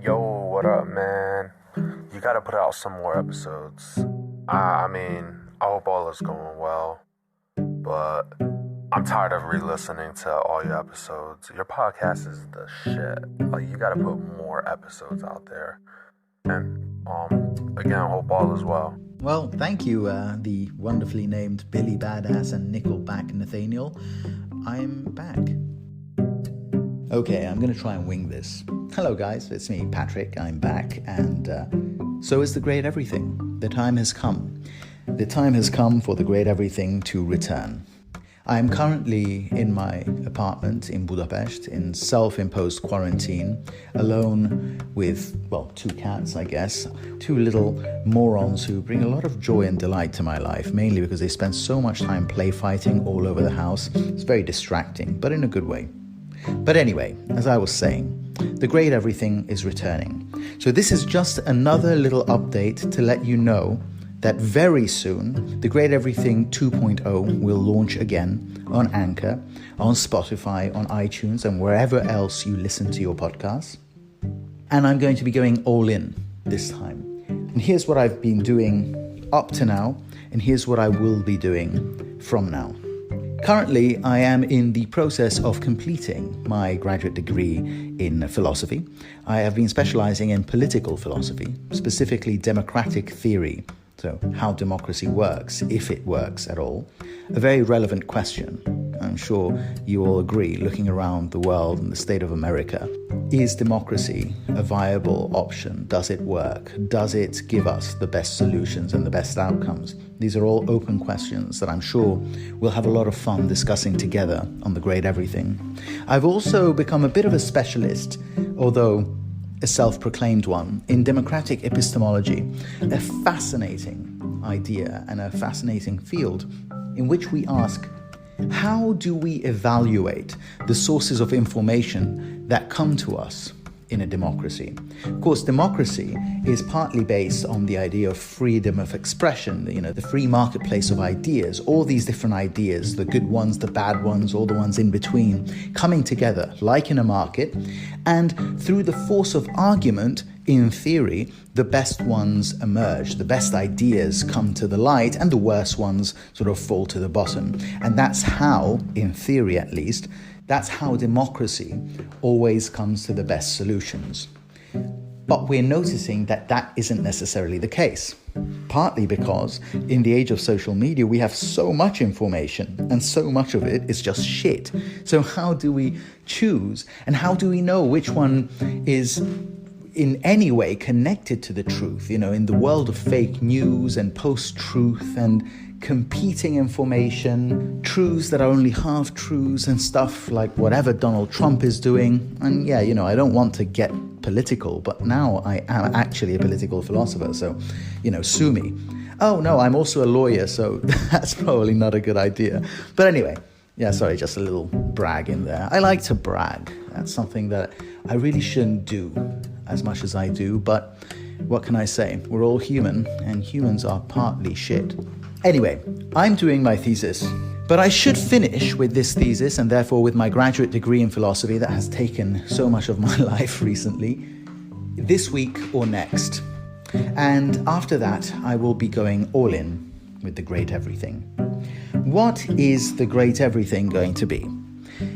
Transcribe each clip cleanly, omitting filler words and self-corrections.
Yo, what up, man? You gotta put out some more episodes. I hope all is going well, but I'm tired of re-listening to all your episodes. Your podcast is the shit. Like, you gotta put more episodes out there. And, again, hope all is well. Well, thank you, the wonderfully named Billy Badass and Nickelback Nathaniel. I'm back. Okay, I'm going to try and wing this. Hello guys, it's me, Patrick. I'm back, and so is the Great Everything. The time has come. The time has come for the Great Everything to return. I am currently in my apartment in Budapest in self-imposed quarantine, alone with, well, 2 cats, I guess. 2 little morons who bring a lot of joy and delight to my life, mainly because they spend so much time play fighting all over the house. It's very distracting, but in a good way. But anyway, as I was saying, the Great Everything is returning. So this is just another little update to let you know that very soon, the Great Everything 2.0 will launch again on Anchor, on Spotify, on iTunes, and wherever else you listen to your podcasts. And I'm going to be going all in this time. And here's what I've been doing up to now, and here's what I will be doing from now. Currently, I am in the process of completing my graduate degree in philosophy. I have been specializing in political philosophy, specifically democratic theory. So, how democracy works, if it works at all. A very relevant question. I'm sure you all agree, looking around the world and the state of America. Is democracy a viable option? Does it work? Does it give us the best solutions and the best outcomes? These are all open questions that I'm sure we'll have a lot of fun discussing together on The Great Everything. I've also become a bit of a specialist, although a self-proclaimed one, in democratic epistemology, a fascinating idea and a fascinating field in which we ask, how do we evaluate the sources of information that come to us in a democracy? Of course, democracy is partly based on the idea of freedom of expression, the free marketplace of ideas, all these different ideas, the good ones, the bad ones, all the ones in between, coming together like in a market, and through the force of argument, in theory, the best ones emerge, the best ideas come to the light, and the worst ones sort of fall to the bottom. And that's how, in theory at least, that's how democracy always comes to the best solutions. But we're noticing that that isn't necessarily the case. Partly because in the age of social media, we have so much information and so much of it is just shit. So how do we choose? And how do we know which one is in any way connected to the truth? In the world of fake news and post-truth and competing information, truths that are only half-truths and stuff like whatever Donald Trump is doing. And yeah, I don't want to get political, but now I am actually a political philosopher, so, sue me. Oh no, I'm also a lawyer, so that's probably not a good idea. But anyway, yeah, sorry, just a little brag in there. I like to brag. That's something that I really shouldn't do as much as I do, but what can I say? We're all human, and humans are partly shit. Anyway, I'm doing my thesis, but I should finish with this thesis and therefore with my graduate degree in philosophy that has taken so much of my life recently, this week or next. And after that, I will be going all in with the Great Everything. What is the Great Everything going to be?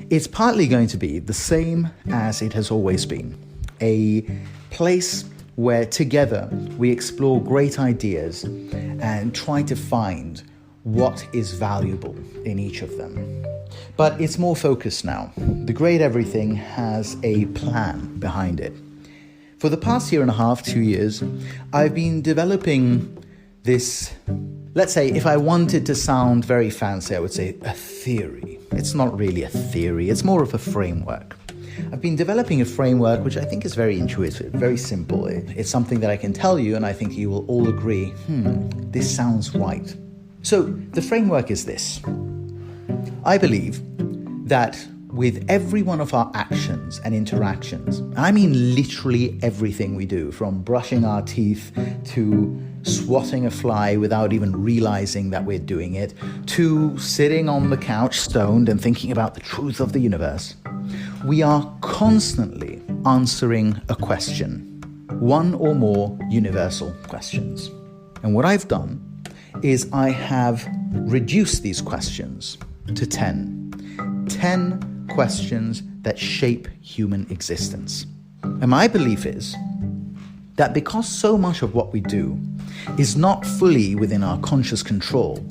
It's partly going to be the same as it has always been. A place where together we explore great ideas and try to find what is valuable in each of them. But it's more focused now. The Great Everything has a plan behind it. For the past 1.5 to 2 years, I've been developing this, let's say, if I wanted to sound very fancy, I would say a theory. It's not really a theory, it's more of a framework. I've been developing a framework which I think is very intuitive, very simple. It's something that I can tell you and I think you will all agree, this sounds right. So the framework is this. I believe that with every one of our actions and interactions, I mean literally everything we do, from brushing our teeth to swatting a fly without even realizing that we're doing it, to sitting on the couch stoned and thinking about the truth of the universe, we are constantly answering a question. one or more universal questions. And what I've done is I have reduced these questions to 10. 10 questions that shape human existence. And my belief is that because so much of what we do is not fully within our conscious control,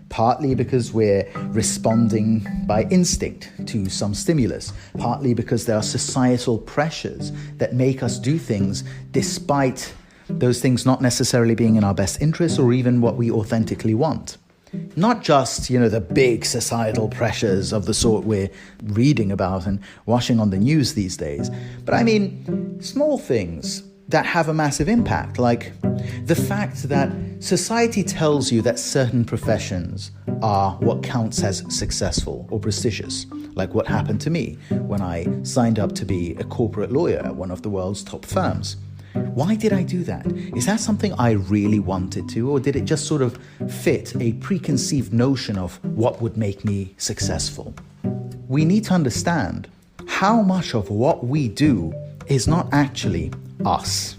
partly because we're responding by instinct to some stimulus, partly because there are societal pressures that make us do things despite those things not necessarily being in our best interest or even what we authentically want. Not just, the big societal pressures of the sort we're reading about and watching on the news these days, but I mean small things that have a massive impact, like the fact that society tells you that certain professions are what counts as successful or prestigious, like what happened to me when I signed up to be a corporate lawyer at one of the world's top firms. Why did I do that? Is that something I really wanted to, or did it just sort of fit a preconceived notion of what would make me successful? We need to understand how much of what we do is not actually us.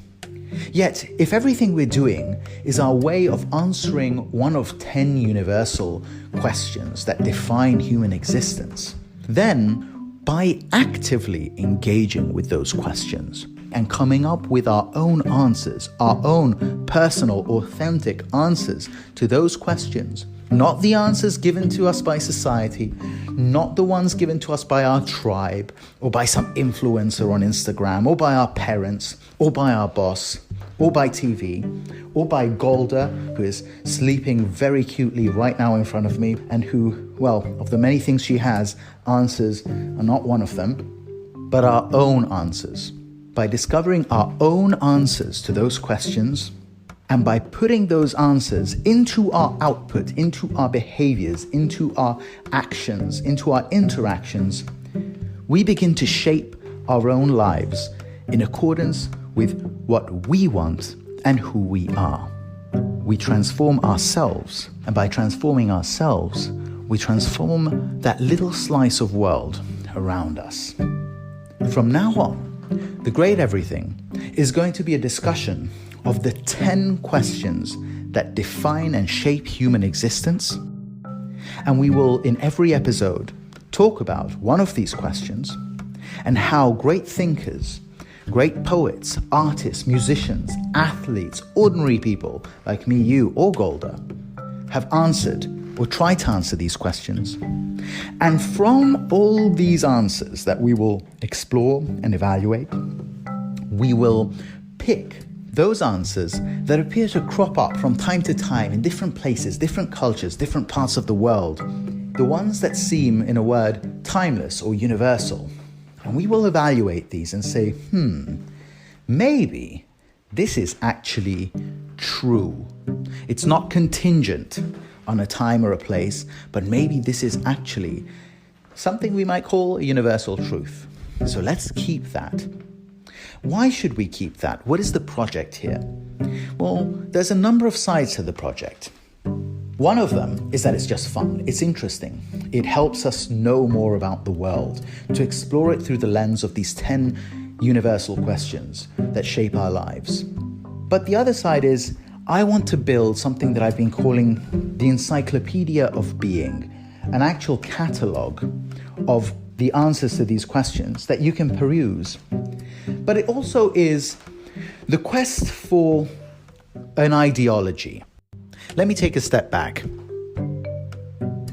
Yet, if everything we're doing is our way of answering one of 10 universal questions that define human existence, then by actively engaging with those questions and coming up with our own answers, our own personal, authentic answers to those questions, not the answers given to us by society, not the ones given to us by our tribe, or by some influencer on Instagram, or by our parents, or by our boss, or by TV, or by Golda, who is sleeping very cutely right now in front of me, and who, well, of the many things she has, answers are not one of them, but our own answers. By discovering our own answers to those questions, and by putting those answers into our output, into our behaviors, into our actions, into our interactions, we begin to shape our own lives in accordance with what we want and who we are. We transform ourselves, and by transforming ourselves, we transform that little slice of world around us. From now on, The Great Everything is going to be a discussion of the 10 questions that define and shape human existence. And we will, in every episode, talk about one of these questions and how great thinkers, great poets, artists, musicians, athletes, ordinary people like me, you, or Golda have answered or tried to answer these questions. And from all these answers that we will explore and evaluate, we will pick those answers that appear to crop up from time to time in different places, different cultures, different parts of the world. The ones that seem, in a word, timeless or universal. And we will evaluate these and say, maybe this is actually true. It's not contingent on a time or a place, but maybe this is actually something we might call a universal truth. So let's keep that. Why should we keep that? What is the project here? Well, there's a number of sides to the project. One of them is that it's just fun. It's interesting. It helps us know more about the world, to explore it through the lens of these 10 universal questions that shape our lives. But the other side is, I want to build something that I've been calling the Encyclopedia of Being, an actual catalogue of the answers to these questions that you can peruse. But it also is the quest for an ideology. Let me take a step back.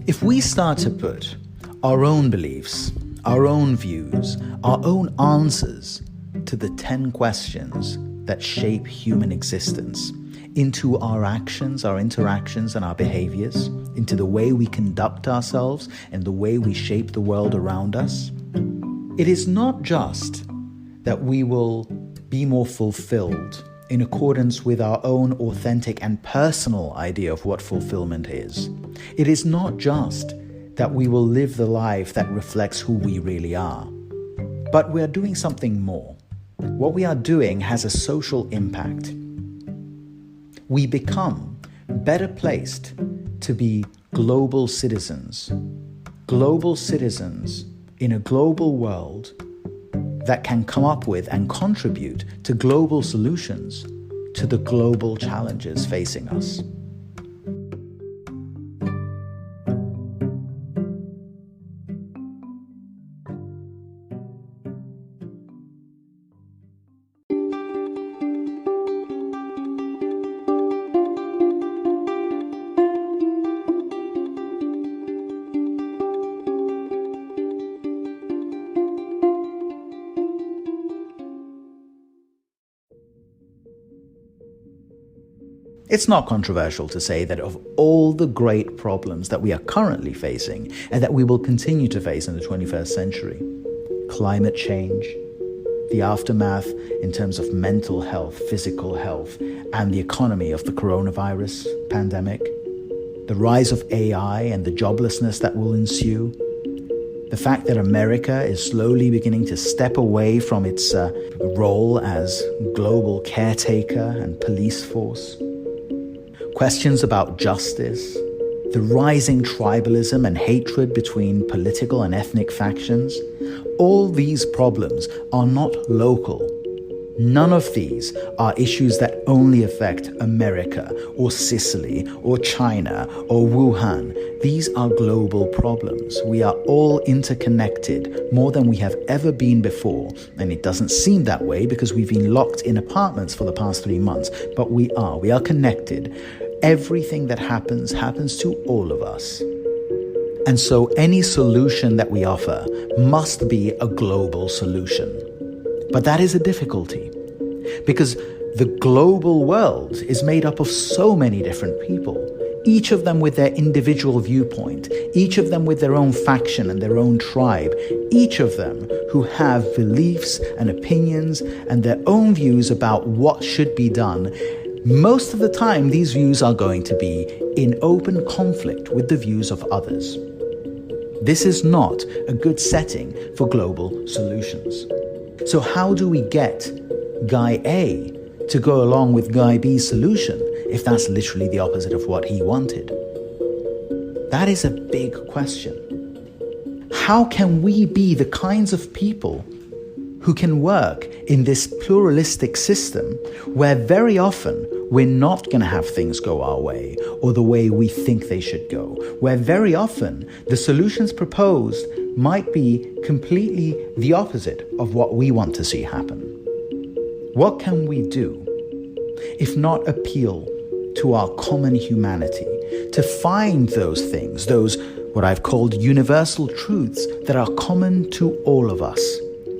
If we start to put our own beliefs, our own views, our own answers to the 10 questions that shape human existence into our actions, our interactions, and our behaviors, into the way we conduct ourselves and the way we shape the world around us, it is not just that we will be more fulfilled in accordance with our own authentic and personal idea of what fulfillment is. It is not just that we will live the life that reflects who we really are, but we are doing something more. What we are doing has a social impact. We become better placed to be global citizens in a global world that can come up with and contribute to global solutions to the global challenges facing us. It's not controversial to say that of all the great problems that we are currently facing and that we will continue to face in the 21st century, climate change, the aftermath in terms of mental health, physical health, and the economy of the coronavirus pandemic, the rise of AI and the joblessness that will ensue, the fact that America is slowly beginning to step away from its role as global caretaker and police force, questions about justice, the rising tribalism and hatred between political and ethnic factions, all these problems are not local. None of these are issues that only affect America or Sicily or China or Wuhan. These are global problems. We are all interconnected more than we have ever been before. And it doesn't seem that way because we've been locked in apartments for the past 3 months. But we are connected. Everything that happens to all of us. And so any solution that we offer must be a global solution. But that is a difficulty because the global world is made up of so many different people, each of them with their individual viewpoint, each of them with their own faction and their own tribe, each of them who have beliefs and opinions and their own views about what should be done. Most of the time, these views are going to be in open conflict with the views of others. This is not a good setting for global solutions. So how do we get Guy A to go along with Guy B's solution if that's literally the opposite of what he wanted? That is a big question. How can we be the kinds of people who can work in this pluralistic system where very often we're not going to have things go our way or the way we think they should go, where very often the solutions proposed might be completely the opposite of what we want to see happen? What can we do if not appeal to our common humanity, to find those things, those what I've called universal truths that are common to all of us,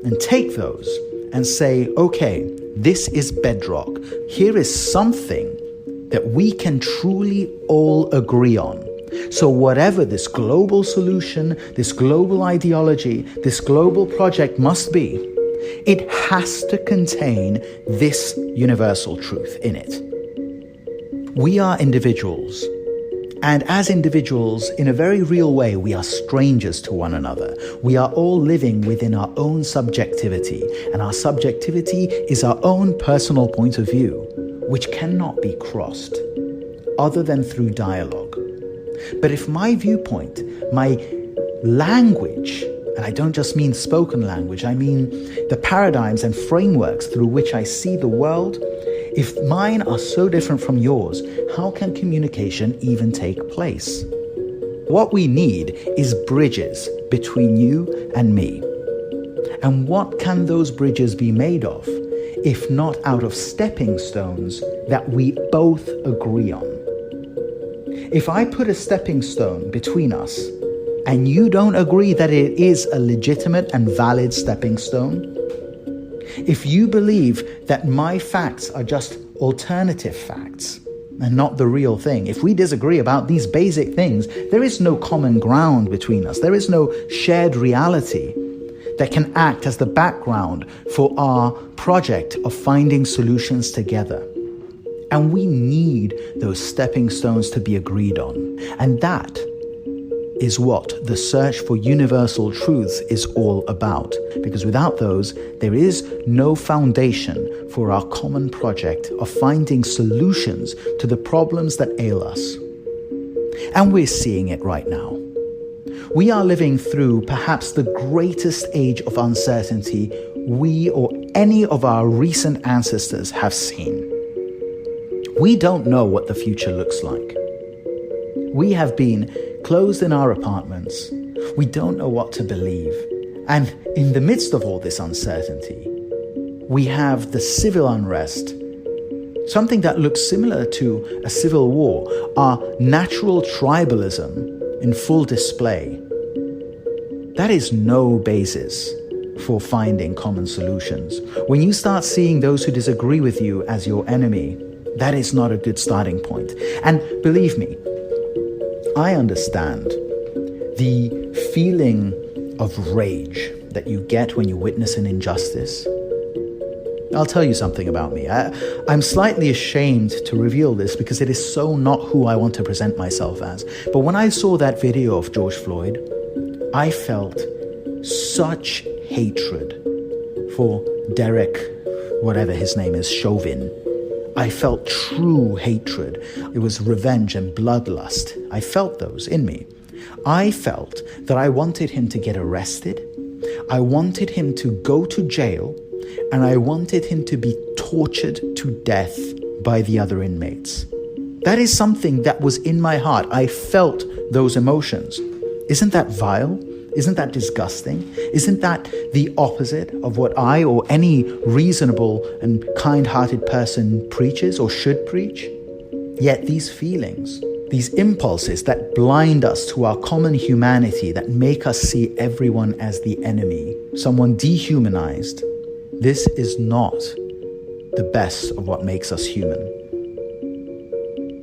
and take those and say, okay, this is bedrock. Here is something that we can truly all agree on. So whatever this global solution, this global ideology, this global project must be, it has to contain this universal truth in it. We are individuals. And as individuals, in a very real way, we are strangers to one another. We are all living within our own subjectivity, and our subjectivity is our own personal point of view, which cannot be crossed, other than through dialogue. But if my viewpoint, my language, and I don't just mean spoken language, I mean the paradigms and frameworks through which I see the world, if mine are so different from yours, how can communication even take place? What we need is bridges between you and me. And what can those bridges be made of, if not out of stepping stones that we both agree on? If I put a stepping stone between us, and you don't agree that it is a legitimate and valid stepping stone, if you believe that my facts are just alternative facts and not the real thing, if we disagree about these basic things, there is no common ground between us. There is no shared reality that can act as the background for our project of finding solutions together. And we need those stepping stones to be agreed on. And that is what the search for universal truths is all about. Because without those, there is no foundation for our common project of finding solutions to the problems that ail us. And we're seeing it right now. We are living through perhaps the greatest age of uncertainty we or any of our recent ancestors have seen. We don't know what the future looks like. We have been closed in our apartments. We don't know what to believe. And in the midst of all this uncertainty, we have the civil unrest, something that looks similar to a civil war, our natural tribalism in full display. That is no basis for finding common solutions. When you start seeing those who disagree with you as your enemy, that is not a good starting point. And believe me, I understand the feeling of rage that you get when you witness an injustice. I'll tell you something about me. I'm slightly ashamed to reveal this because it is so not who I want to present myself as. But when I saw that video of George Floyd, I felt such hatred for Derek, whatever his name is, Chauvin. I felt true hatred. It was revenge and bloodlust. I felt those in me. I felt that I wanted him to get arrested. I wanted him to go to jail. And I wanted him to be tortured to death by the other inmates. That is something that was in my heart. I felt those emotions. Isn't that vile? Isn't that disgusting? Isn't that the opposite of what I or any reasonable and kind-hearted person preaches or should preach? Yet these feelings, these impulses that blind us to our common humanity, that make us see everyone as the enemy, someone dehumanized, this is not the best of what makes us human.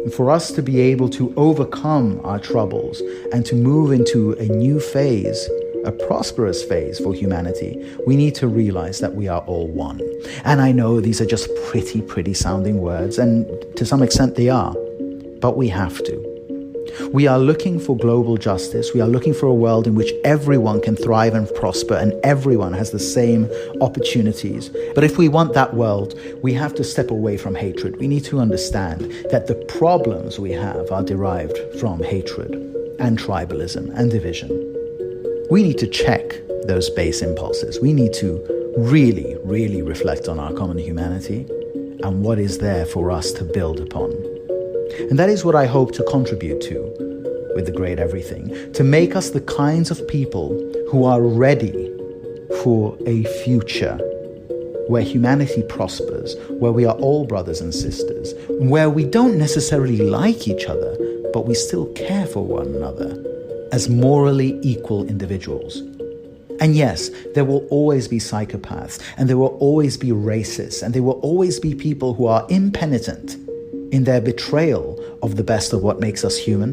And for us to be able to overcome our troubles and to move into a new phase, a prosperous phase for humanity, we need to realize that we are all one. And I know these are just pretty sounding words, and to some extent they are, but we have to. We are looking for global justice. We are looking for a world in which everyone can thrive and prosper and everyone has the same opportunities. But if we want that world, we have to step away from hatred. We need to understand that the problems we have are derived from hatred and tribalism and division. We need to check those base impulses. We need to really reflect on our common humanity and what is there for us to build upon. And that is what I hope to contribute to with The Great Everything, to make us the kinds of people who are ready for a future where humanity prospers, where we are all brothers and sisters, where we don't necessarily like each other, but we still care for one another as morally equal individuals. And yes, there will always be psychopaths, and there will always be racists, and there will always be people who are impenitent in their betrayal of the best of what makes us human.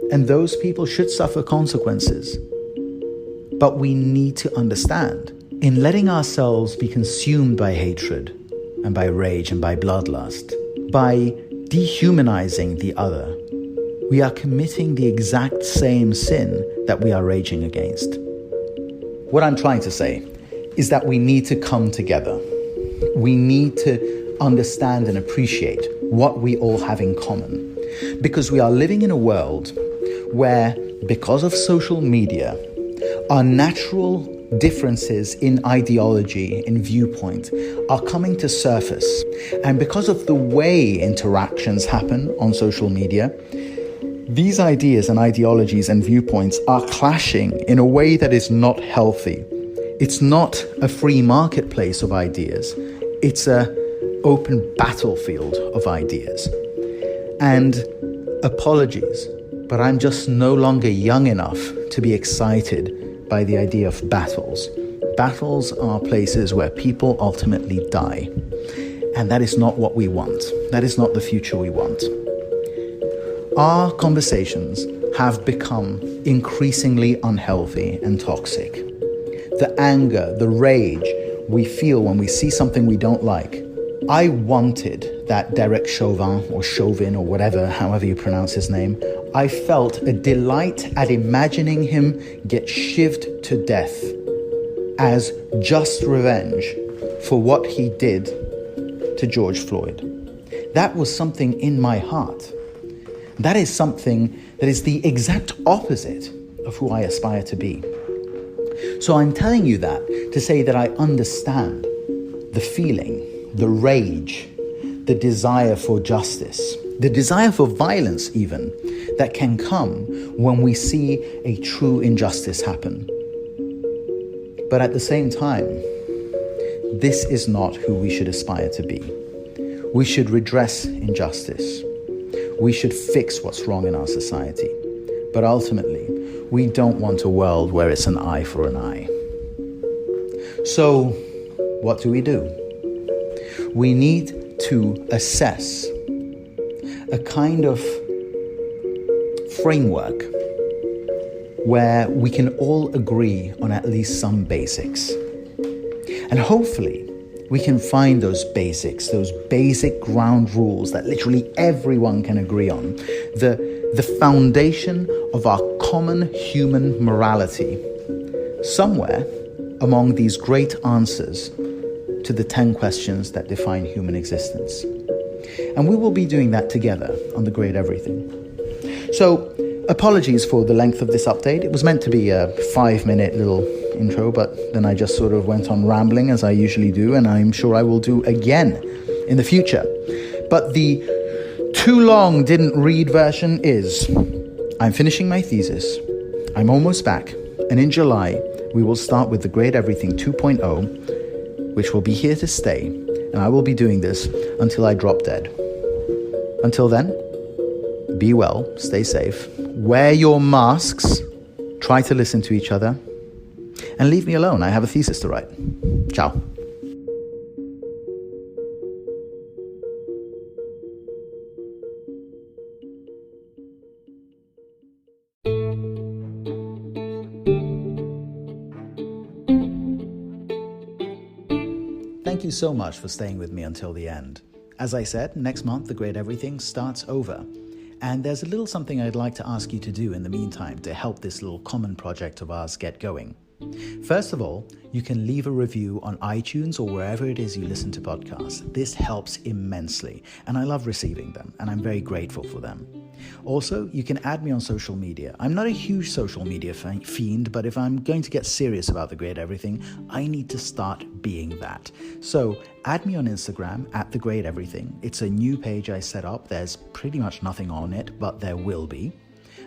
And those people should suffer consequences. But we need to understand, in letting ourselves be consumed by hatred and by rage and by bloodlust, by dehumanizing the other, we are committing the exact same sin that we are raging against. What I'm trying to say is that we need to come together. We need to understand and appreciate what we all have in common. Because we are living in a world where, because of social media, our natural differences in ideology, in viewpoint, are coming to surface. And because of the way interactions happen on social media, these ideas and ideologies and viewpoints are clashing in a way that is not healthy. It's not a free marketplace of ideas. It's an open battlefield of ideas. And apologies, but I'm just no longer young enough to be excited by the idea of battles. Battles are places where people ultimately die. And that is not what we want. That is not the future we want. Our conversations have become increasingly unhealthy and toxic. The anger, the rage we feel when we see something we don't like. I wanted that Derek Chauvin or Chauvin or whatever, however you pronounce his name. I felt a delight at imagining him get shivved to death as just revenge for what he did to George Floyd. That was something in my heart. That is something that is the exact opposite of who I aspire to be. So I'm telling you that to say that I understand the feeling, the rage, the desire for justice, the desire for violence even, that can come when we see a true injustice happen. But at the same time, this is not who we should aspire to be. We should redress injustice. We should fix what's wrong in our society. But ultimately, we don't want a world where it's an eye for an eye. So, what do? We need to assess a kind of framework where we can all agree on at least some basics. And hopefully, we can find those basics, those basic ground rules that literally everyone can agree on. The foundation of our common human morality, somewhere among these great answers to the 10 questions that define human existence. And we will be doing that together on The Great Everything. So, apologies for the length of this update. It was meant to be a 5-minute little intro, but then I just sort of went on rambling as I usually do, and I'm sure I will do again in the future. But the too long didn't read version is, I'm finishing my thesis, I'm almost back, and in July we will start with The Great Everything 2.0, which will be here to stay, and I will be doing this until I drop dead. Until then, be well, stay safe, wear your masks, try to listen to each other, and leave me alone. I have a thesis to write. Ciao. Thank you so much for staying with me until the end. As I said, next month, The Great Everything starts over. And there's a little something I'd like to ask you to do in the meantime to help this little common project of ours get going. First of all, you can leave a review on iTunes or wherever it is you listen to podcasts. This helps immensely, and I love receiving them, and I'm very grateful for them. Also, you can add me on social media. I'm not a huge social media fiend, but if I'm going to get serious about The Great Everything, I need to start being that. So, add me on Instagram at The Great Everything. It's a new page I set up. There's pretty much nothing on it, but there will be.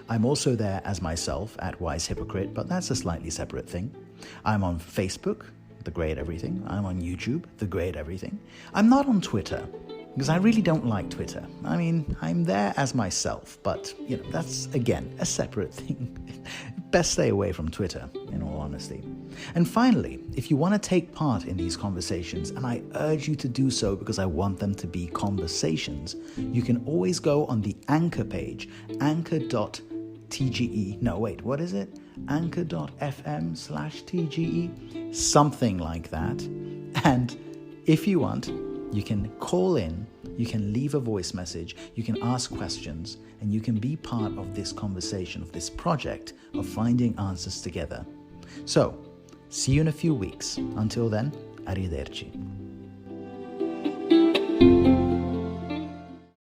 I'm also there as myself at Wise Hypocrite, but that's a slightly separate thing. I'm on Facebook, The Great Everything. I'm on YouTube, The Great Everything. I'm not on Twitter, because I really don't like Twitter. I mean, I'm there as myself, but, that's, again, a separate thing. Best stay away from Twitter, in all honesty. And finally, if you want to take part in these conversations, and I urge you to do so because I want them to be conversations, you can always go on the Anchor page, anchor.tge. Anchor.fm/TGE, something like that. And if you want, you can call in, you can leave a voice message, you can ask questions, and you can be part of this conversation, of this project of finding answers together. So, see you in a few weeks. Until then, arrivederci.